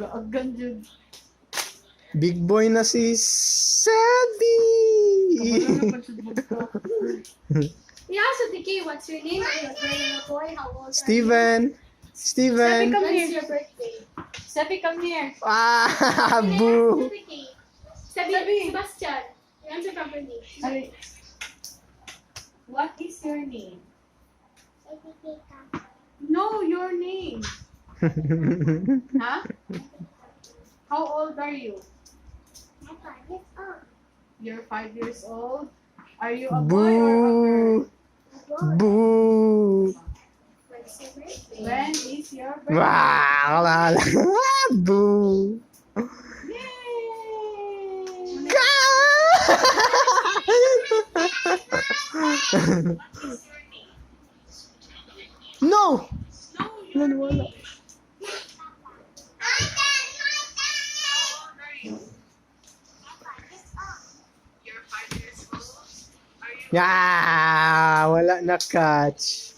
Kaagan dyan. Big boy na si Sandy! Yeah, so Diki, what's your name? Are you a girl and a boy? How old are you? Steven! Steven! Come When's here. your birthday? Seppi, come here. Ah! Boo! Sabi, Sebastian. Answer properly. Ay. What is your name? No, your name. Huh? How old are you? You're 5 years old. Are you a boy or a girl? Boo! Boo! When's your birthday? When is your birthday? Wow! Lala. Boo! Yay! No! No, your Wala. name. You're 5 years old. Are you Yeah! Wala na catch.